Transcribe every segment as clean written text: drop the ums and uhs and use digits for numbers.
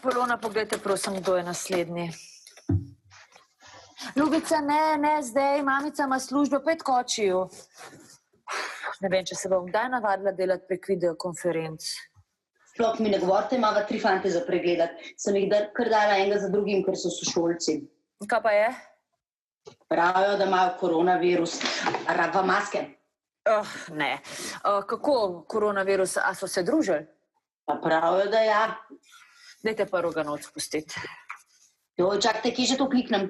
Polona, poglejte, prosim, kdo je naslednji. Ljubica, ne zdaj, mamica ima službo, pet kočijo. Ne vem, če se bom kdaj navadila delati prek videokonferenc. Sploh mi ne govorite, imava 3 fante za pregledati. Sem jih kar dala enega za drugim, ker so sošolci. Kaj pa je? Pravijo, da imajo koronavirus. Raba maske. Ne. Kako koronavirus? A so se družili? Pa pravijo, da ja. Dajte prvo ga noč spustiti. Čakajte, kje že to kliknem?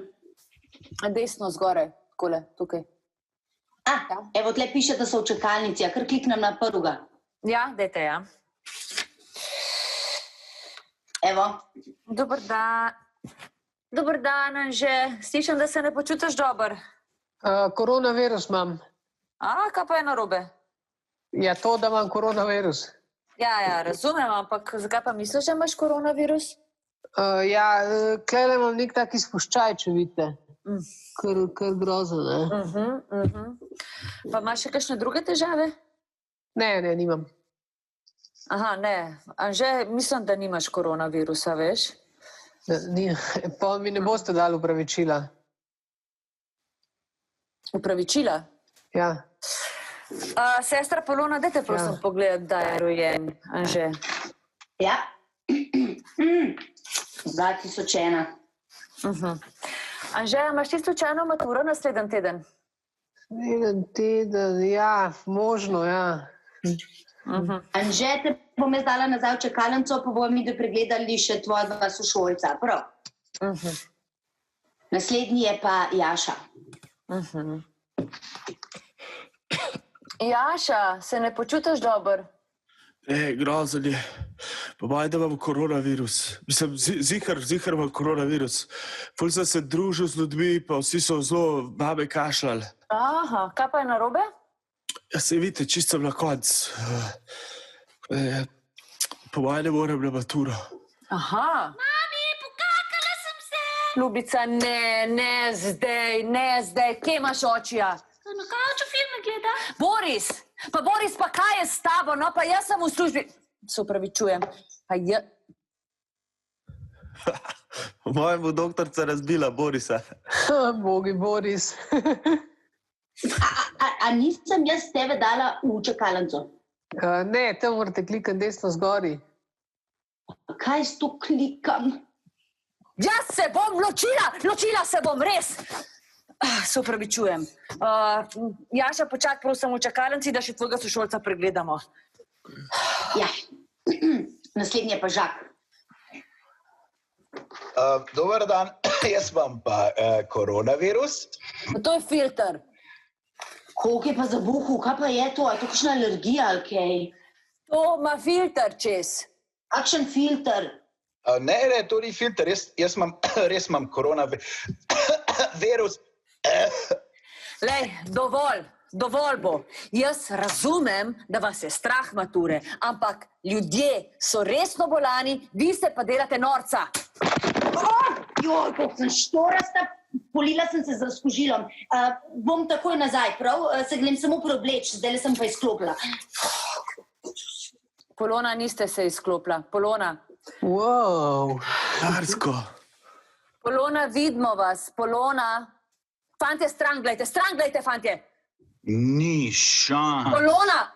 Desno zgoraj, takole, tukaj. Evo, tle piše, da so v čakalnici, kar kliknem na prvega. Ja, dajte, ja. Evo. Dober dan. Dober dan, Anže. Slišam, da se ne počutiš dober. Koronavirus imam. Kaj pa je narobe? Ja, to, da imam koronavirus. Ja, razumem, ampak zakaj pa misliš, da imaš koronavirus? Klele imam nek tak izpuščaj, če vidite. Kar grozen, ne? Pa imaš še kakšne druge težave? Ne, nimam. Ne. Anže, mislim, da nimaš koronavirusa, veš? Pa mi ne boste dali upravičila. Upravičila? Ja. Sestra Polona, dajte prosim pogledati, da je rojen, Anže. Ja. 2001. Anže, imaš ti slučajno maturo naslednji teden? Naslednji teden, ja, možno, ja. Anže, te bom jaz dala nazaj v čakalnico, pa bomo mi pregledali še tvoja 2 sošolca, prav? Naslednji je pa Jaša. Jaša, se ne počutiš dober? Grozen je. Pa baj, da imam koronavirus. Mislim, zihar imam koronavirus. Ful sem se družil z ljudmi, pa vsi so zelo babe kašljali. Kaj pa je narobe? Ja, se vidite, čisto sem na koncu. Pa baj, ne morem na maturo. Mami, pokakala sem se! Ljubica, ne zdaj. Kje imaš očija? Na kavču filme gleda. Boris, pa kaj je s tabo? No, pa jaz sem v službi. Se upravičujem. Po mojem bo doktorca razbila Borisa. Bogi Boris. A nisem jaz tebe dala v čakalnico? Ne, tam morate klikati desno zgori. Kaj s to klikam? Jaz se bom ločila se bom, res. Se upravičujem. Jaša, počak prosim v čakalnici, da še tvojega sošolca pregledamo. Ja, naslednji je pa Žak. Dober dan, jaz imam pa koronavirus. To je filter. Koliko je pa zabuhal, kaj pa je to? A je to kakšna alergija ali kaj? To ima filter čez. Kakšen filter? Ne, to ni filter, jaz res imam koronavirus. Lej, dovolj bo. Jaz razumem, da vas je strah mature, ampak ljudje so resno bolani, vi se pa delate norca. Koliko sem štorasta, polila sem se z razkužilom. Bom takoj nazaj, prav? Se grem samo preobleč, zdaj sem pa izklopila. Polona, niste se izklopila. Polona. Wow. Karsko. Polona, vidimo vas. Polona. Fantje, stran glejte, fantje. Ni šans. Polona,